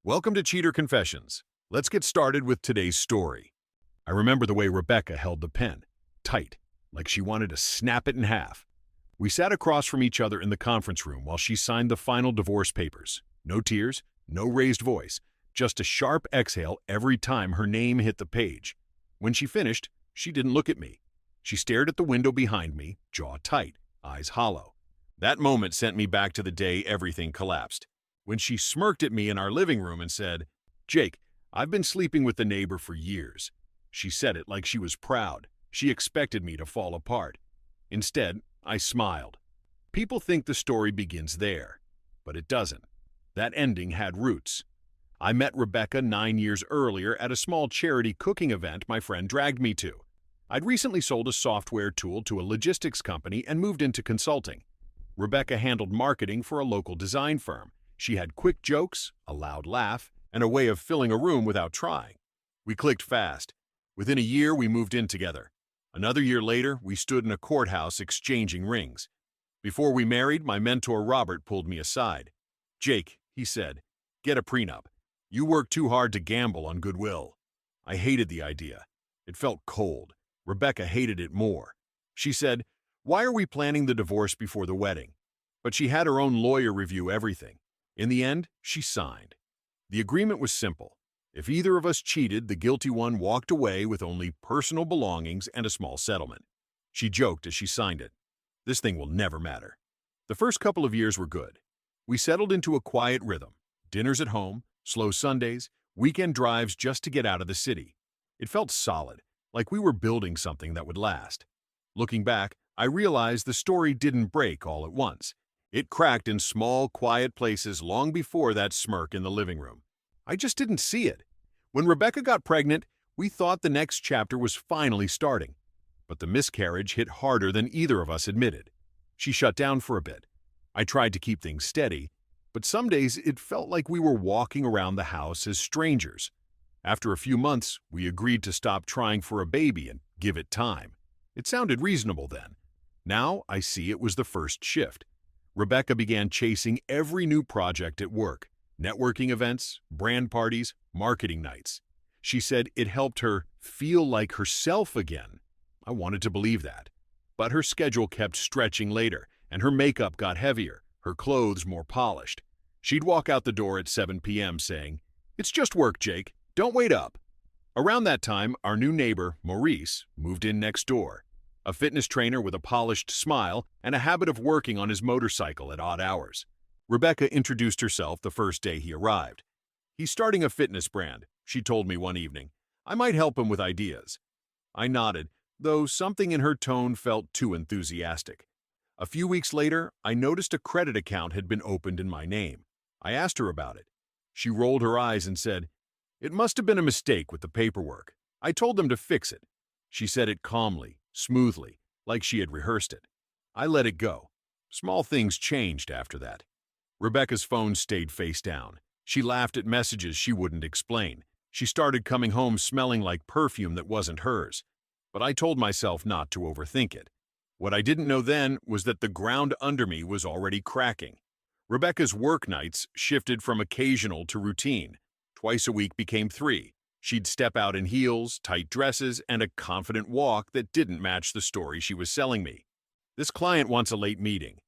Welcome to Cheater Confessions. Let's get started with today's story. I remember the way Rebecca held the pen, tight, like she wanted to snap it in half. We sat across from each other in the conference room while she signed the final divorce papers. No tears, no raised voice, just a sharp exhale every time her name hit the page. When she finished, she didn't look at me. She stared at the window behind me, jaw tight, eyes hollow. That moment sent me back to the day everything collapsed. When she smirked at me in our living room and said, "Jake, I've been sleeping with the neighbor for years." She said it like she was proud. She expected me to fall apart. Instead, I smiled. People think the story begins there, but it doesn't. That ending had roots. I met Rebecca 9 years earlier at a small charity cooking event my friend dragged me to. I'd recently sold a software tool to a logistics company and moved into consulting. Rebecca handled marketing for a local design firm. She had quick jokes, a loud laugh, and a way of filling a room without trying. We clicked fast. Within a year, we moved in together. Another year later, we stood in a courthouse exchanging rings. Before we married, my mentor Robert pulled me aside. "Jake," he said, "get a prenup. You work too hard to gamble on goodwill." I hated the idea. It felt cold. Rebecca hated it more. She said, "Why are we planning the divorce before the wedding?" But she had her own lawyer review everything. In the end, she signed. The agreement was simple. If either of us cheated, the guilty one walked away with only personal belongings and a small settlement. She joked as she signed it. "This thing will never matter." The first couple of years were good. We settled into a quiet rhythm. Dinners at home, slow Sundays, weekend drives just to get out of the city. It felt solid, like we were building something that would last. Looking back, I realized the story didn't break all at once. It cracked in small, quiet places long before that smirk in the living room. I just didn't see it. When Rebecca got pregnant, we thought the next chapter was finally starting. But the miscarriage hit harder than either of us admitted. She shut down for a bit. I tried to keep things steady, but some days it felt like we were walking around the house as strangers. After a few months, we agreed to stop trying for a baby and give it time. It sounded reasonable then. Now I see it was the first shift. Rebecca began chasing every new project at work, networking events, brand parties, marketing nights. She said it helped her feel like herself again. I wanted to believe that. But her schedule kept stretching later, and her makeup got heavier, her clothes more polished. She'd walk out the door at 7 p.m. saying, "It's just work, Jake. Don't wait up." Around that time, our new neighbor, Maurice, moved in next door. A fitness trainer with a polished smile and a habit of working on his motorcycle at odd hours. Rebecca introduced herself the first day he arrived. "He's starting a fitness brand," she told me one evening. "I might help him with ideas." I nodded, though something in her tone felt too enthusiastic. A few weeks later, I noticed a credit account had been opened in my name. I asked her about it. She rolled her eyes and said, "It must have been a mistake with the paperwork. I told them to fix it." She said it calmly, smoothly, like she had rehearsed it. I let it go. Small things changed after that. Rebecca's phone stayed face down. She laughed at messages she wouldn't explain. She started coming home smelling like perfume that wasn't hers. But I told myself not to overthink it. What I didn't know then was that the ground under me was already cracking. Rebecca's work nights shifted from occasional to routine. Twice a week became 3. She'd step out in heels, tight dresses, and a confident walk that didn't match the story she was selling me. "This client wants a late meeting.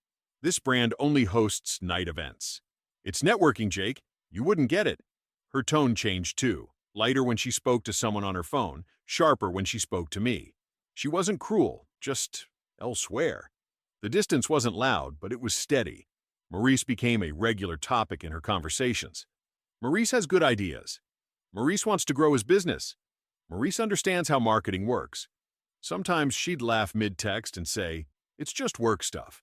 This brand only hosts night events." "It's networking, Jake. You wouldn't get it." Her tone changed too, lighter when she spoke to someone on her phone, sharper when she spoke to me. She wasn't cruel, just elsewhere. The distance wasn't loud, but it was steady. Maurice became a regular topic in her conversations. "Maurice has good ideas. Maurice wants to grow his business. Maurice understands how marketing works." Sometimes she'd laugh mid-text and say, "It's just work stuff."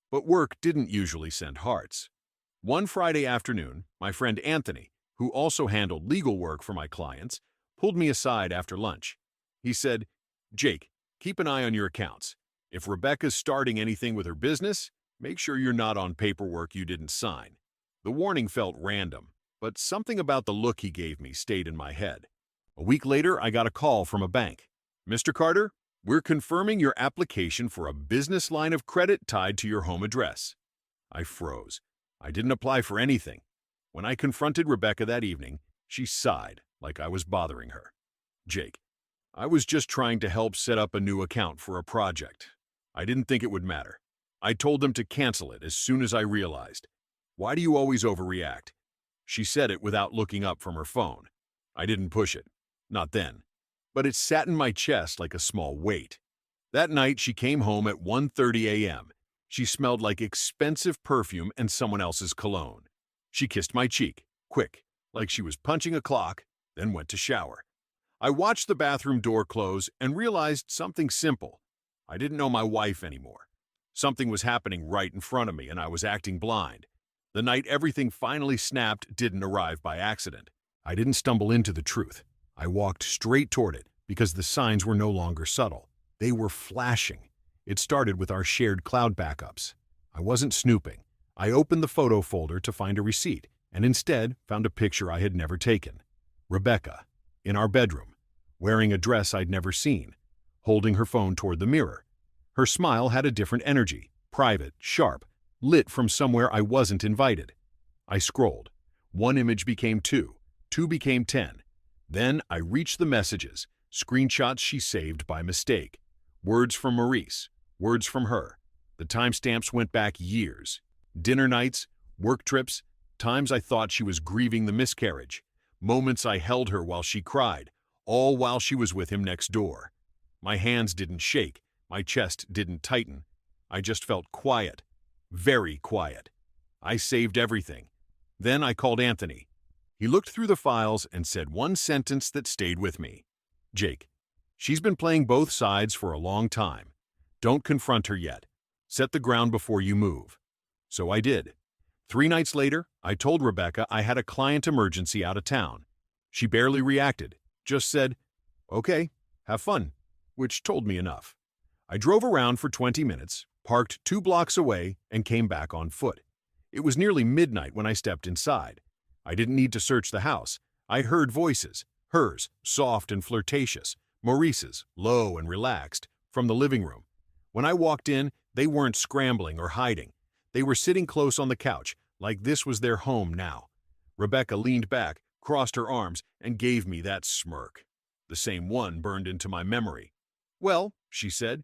But work didn't usually send hearts. One Friday afternoon, my friend Anthony, who also handled legal work for my clients, pulled me aside after lunch. He said, "Jake, keep an eye on your accounts. If Rebecca's starting anything with her business, make sure you're not on paperwork you didn't sign." The warning felt random, but something about the look he gave me stayed in my head. A week later, I got a call from a bank. "Mr. Carter, we're confirming your application for a business line of credit tied to your home address." I froze. I didn't apply for anything. When I confronted Rebecca that evening, she sighed like I was bothering her. Jake, I was just trying to help set up a new account for a project. I didn't think it would matter. I told them to cancel it as soon as I realized. Why do you always overreact? She said it without looking up from her phone. I didn't push it. Not then. But it sat in my chest like a small weight. That night, she came home at 1:30 a.m. She smelled like expensive perfume and someone else's cologne. She kissed my cheek, quick, like she was punching a clock, then went to shower. I watched the bathroom door close and realized something simple. I didn't know my wife anymore. Something was happening right in front of me and I was acting blind. The night everything finally snapped didn't arrive by accident. I didn't stumble into the truth. I walked straight toward it because the signs were no longer subtle. They were flashing. It started with our shared cloud backups. I wasn't snooping. I opened the photo folder to find a receipt and instead found a picture I had never taken. Rebecca, in our bedroom, wearing a dress I'd never seen, holding her phone toward the mirror. Her smile had a different energy, private, sharp, lit from somewhere I wasn't invited. I scrolled. One image became two became 10. Then I reached the messages, screenshots she saved by mistake. Words from Maurice, words from her. The timestamps went back years. Dinner nights, work trips, times I thought she was grieving the miscarriage, moments I held her while she cried, all while she was with him next door. My hands didn't shake, my chest didn't tighten. I just felt quiet, very quiet. I saved everything. Then I called Anthony. He looked through the files and said one sentence that stayed with me. Jake, she's been playing both sides for a long time. Don't confront her yet. Set the ground before you move. So I did. 3 nights later, I told Rebecca I had a client emergency out of town. She barely reacted, just said, "Okay, have fun," which told me enough. I drove around for 20 minutes, parked 2 blocks away, and came back on foot. It was nearly midnight when I stepped inside. I didn't need to search the house. I heard voices, hers, soft and flirtatious, Maurice's, low and relaxed, from the living room. When I walked in, they weren't scrambling or hiding. They were sitting close on the couch, like this was their home now. Rebecca leaned back, crossed her arms, and gave me that smirk. The same one burned into my memory. "Well," she said,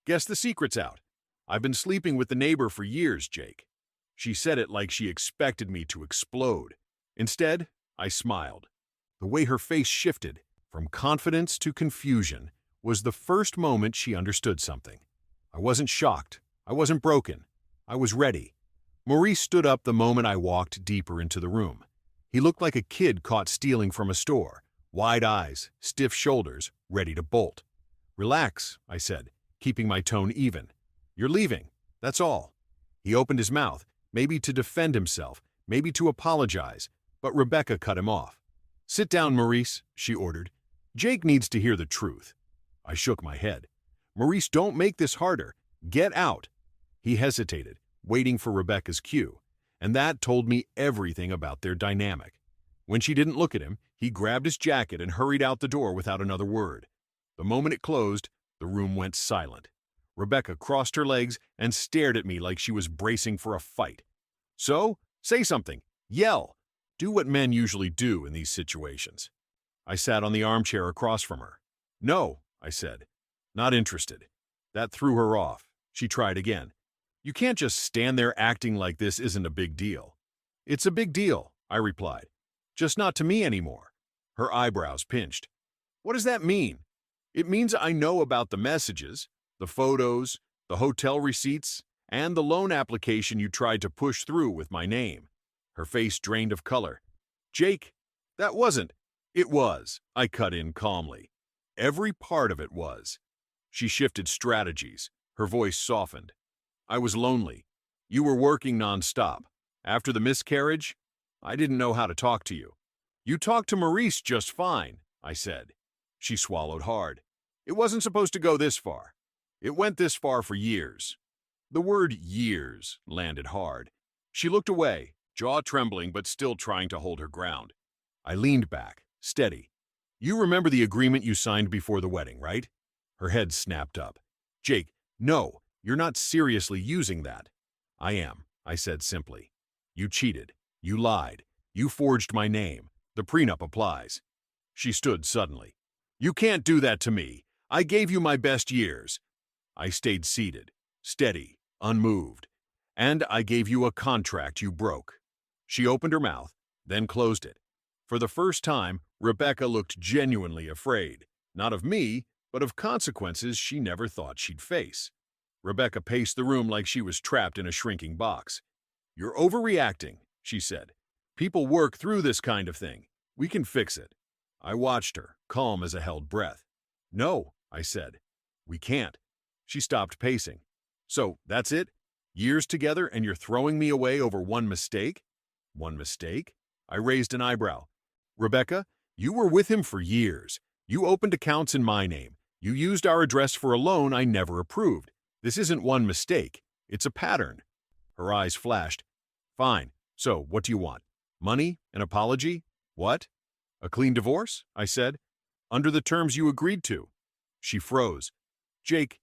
"guess the secret's out. I've been sleeping with the neighbor for years, Jake." She said it like she expected me to explode. Instead, I smiled. The way her face shifted, from confidence to confusion, was the first moment she understood something. I wasn't shocked. I wasn't broken. I was ready. Maurice stood up the moment I walked deeper into the room. He looked like a kid caught stealing from a store, wide eyes, stiff shoulders, ready to bolt. "Relax," I said, keeping my tone even. "You're leaving, that's all." He opened his mouth, maybe to defend himself, maybe to apologize, but Rebecca cut him off. "Sit down, Maurice," she ordered. "Jake needs to hear the truth." I shook my head. "Maurice, don't make this harder. Get out." He hesitated, waiting for Rebecca's cue, and that told me everything about their dynamic. When she didn't look at him, he grabbed his jacket and hurried out the door without another word. The moment it closed, the room went silent. Rebecca crossed her legs and stared at me like she was bracing for a fight. "So, say something. Yell. Do what men usually do in these situations." I sat on the armchair across from her. "No," I said. "Not interested." That threw her off. She tried again. "You can't just stand there acting like this isn't a big deal." "It's a big deal," I replied. "Just not to me anymore." Her eyebrows pinched. "What does that mean?" "It means I know about the messages, the photos, the hotel receipts, and the loan application you tried to push through with my name." Her face drained of color. "Jake, that wasn't—" "It was," I cut in calmly. "Every part of it was." She shifted strategies. Her voice softened. "I was lonely. You were working nonstop. After the miscarriage, I didn't know how to talk to you." "You talked to Maurice just fine," I said. She swallowed hard. "It wasn't supposed to go this far. It went this far for years." The word years landed hard. She looked away, jaw trembling but still trying to hold her ground. I leaned back, steady. "You remember the agreement you signed before the wedding, right?" Her head snapped up. "Jake, no, you're not seriously using that." "I am," I said simply. "You cheated. You lied. You forged my name. The prenup applies." She stood suddenly. "You can't do that to me. I gave you my best years." I stayed seated, steady, unmoved. "And I gave you a contract you broke." She opened her mouth, then closed it. For the first time, Rebecca looked genuinely afraid, not of me, but of consequences she never thought she'd face. Rebecca paced the room like she was trapped in a shrinking box. "You're overreacting," she said. "People work through this kind of thing. We can fix it." I watched her, calm as a held breath. "No," I said. "We can't." She stopped pacing. "So, that's it? Years together and you're throwing me away over one mistake?" "One mistake?" I raised an eyebrow. "Rebecca, you were with him for years. You opened accounts in my name. You used our address for a loan I never approved. This isn't one mistake. It's a pattern." Her eyes flashed. "Fine. So, what do you want? Money? An apology? What?" "A clean divorce?" I said. "Under the terms you agreed to." She froze. "Jake,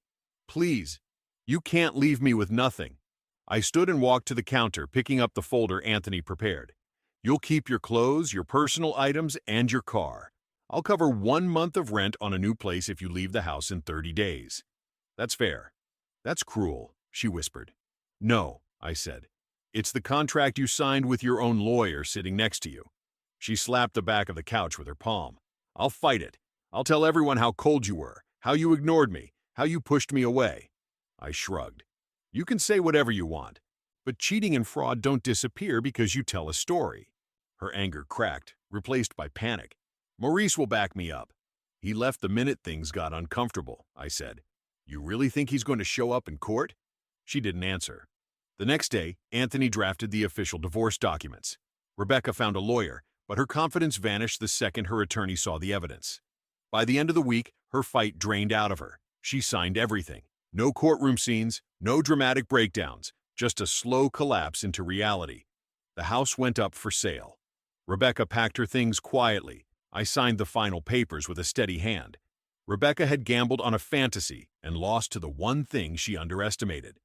please. You can't leave me with nothing." I stood and walked to the counter, picking up the folder Anthony prepared. "You'll keep your clothes, your personal items, and your car. I'll cover 1 month of rent on a new place if you leave the house in 30 days. That's fair." "That's cruel," she whispered. "No," I said. "It's the contract you signed with your own lawyer sitting next to you." She slapped the back of the couch with her palm. "I'll fight it. I'll tell everyone how cold you were, how you ignored me, how you pushed me away." I shrugged. "You can say whatever you want, but cheating and fraud don't disappear because you tell a story." Her anger cracked, replaced by panic. "Maurice will back me up. He left the minute things got uncomfortable," I said. "You really think he's going to show up in court?" She didn't answer. The next day, Anthony drafted the official divorce documents. Rebecca found a lawyer, but her confidence vanished the second her attorney saw the evidence. By the end of the week, her fight drained out of her. She signed everything. No courtroom scenes, no dramatic breakdowns, just a slow collapse into reality. The house went up for sale. Rebecca packed her things quietly. I signed the final papers with a steady hand. Rebecca had gambled on a fantasy and lost to the one thing she underestimated: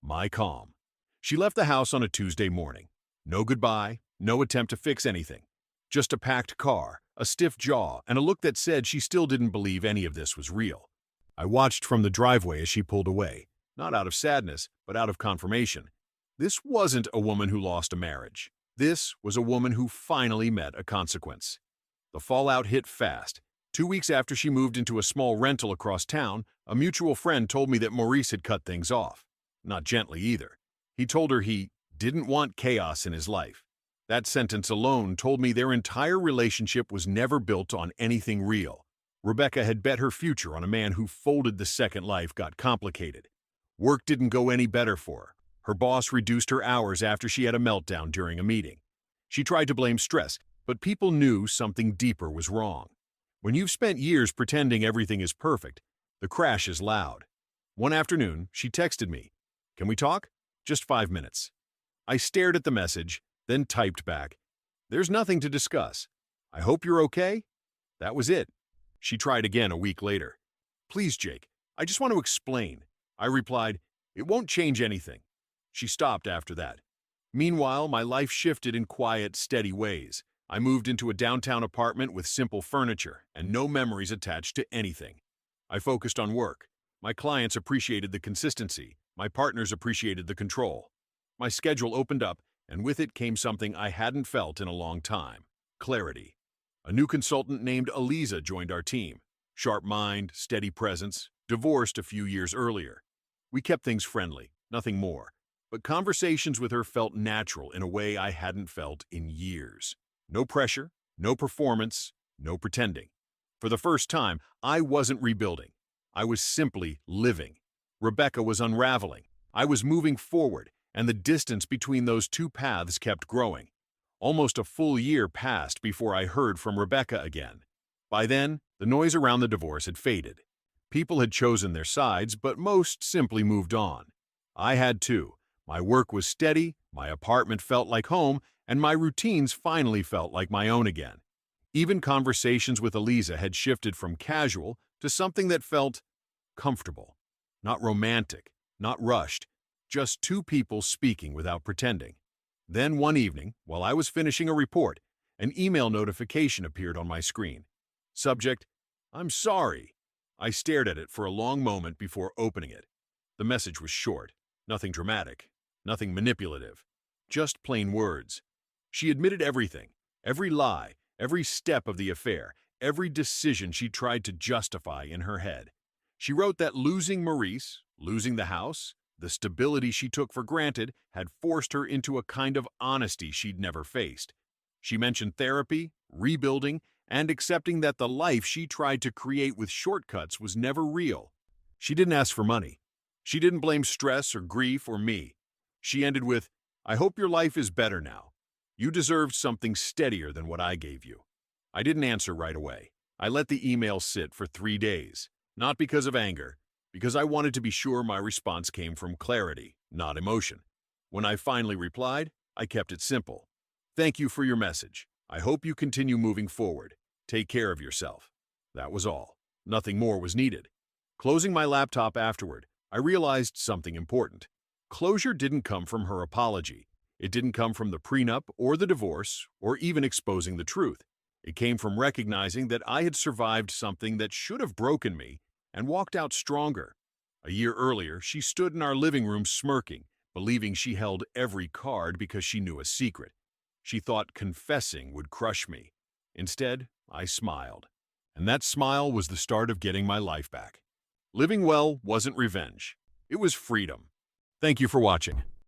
my calm. She left the house on a Tuesday morning. No goodbye, no attempt to fix anything. Just a packed car, a stiff jaw, and a look that said she still didn't believe any of this was real. I watched from the driveway as she pulled away, not out of sadness, but out of confirmation. This wasn't a woman who lost a marriage. This was a woman who finally met a consequence. The fallout hit fast. 2 weeks after she moved into a small rental across town, a mutual friend told me that Maurice had cut things off. Not gently either. He told her he didn't want chaos in his life. That sentence alone told me their entire relationship was never built on anything real. Rebecca had bet her future on a man who folded the second life got complicated. Work didn't go any better for her. Her boss reduced her hours after she had a meltdown during a meeting. She tried to blame stress, but people knew something deeper was wrong. When you've spent years pretending everything is perfect, the crash is loud. One afternoon, she texted me, "Can we talk? Just 5 minutes." I stared at the message, then typed back, "There's nothing to discuss. I hope you're okay." That was it. She tried again a week later. "Please, Jake, I just want to explain." I replied, "It won't change anything." She stopped after that. Meanwhile, my life shifted in quiet, steady ways. I moved into a downtown apartment with simple furniture and no memories attached to anything. I focused on work. My clients appreciated the consistency. My partners appreciated the control. My schedule opened up, and with it came something I hadn't felt in a long time: clarity. A new consultant named Eliza joined our team. Sharp mind, steady presence, divorced a few years earlier. We kept things friendly, nothing more. But conversations with her felt natural in a way I hadn't felt in years. No pressure, no performance, no pretending. For the first time, I wasn't rebuilding. I was simply living. Rebecca was unraveling. I was moving forward, and the distance between those two paths kept growing. Almost a full year passed before I heard from Rebecca again. By then, the noise around the divorce had faded. People had chosen their sides, but most simply moved on. I had too. My work was steady, my apartment felt like home, and my routines finally felt like my own again. Even conversations with Eliza had shifted from casual to something that felt comfortable. Not romantic, not rushed, just two people speaking without pretending. Then one evening, while I was finishing a report, an email notification appeared on my screen. Subject: I'm sorry. I stared at it for a long moment before opening it. The message was short, nothing dramatic, nothing manipulative, just plain words. She admitted everything, every lie, every step of the affair, every decision she tried to justify in her head. She wrote that losing Maurice, losing the house, the stability she took for granted, had forced her into a kind of honesty she'd never faced. She mentioned therapy, rebuilding, and accepting that the life she tried to create with shortcuts was never real. She didn't ask for money. She didn't blame stress or grief or me. She ended with, "I hope your life is better now. You deserved something steadier than what I gave you." I didn't answer right away. I let the email sit for 3 days, not because of anger, because I wanted to be sure my response came from clarity, not emotion. When I finally replied, I kept it simple. "Thank you for your message. I hope you continue moving forward. Take care of yourself." That was all. Nothing more was needed. Closing my laptop afterward, I realized something important. Closure didn't come from her apology. It didn't come from the prenup or the divorce or even exposing the truth. It came from recognizing that I had survived something that should have broken me and walked out stronger. A year earlier, she stood in our living room smirking, believing she held every card because she knew a secret. She thought confessing would crush me. Instead, I smiled. And that smile was the start of getting my life back. Living well wasn't revenge. It was freedom. Thank you for watching.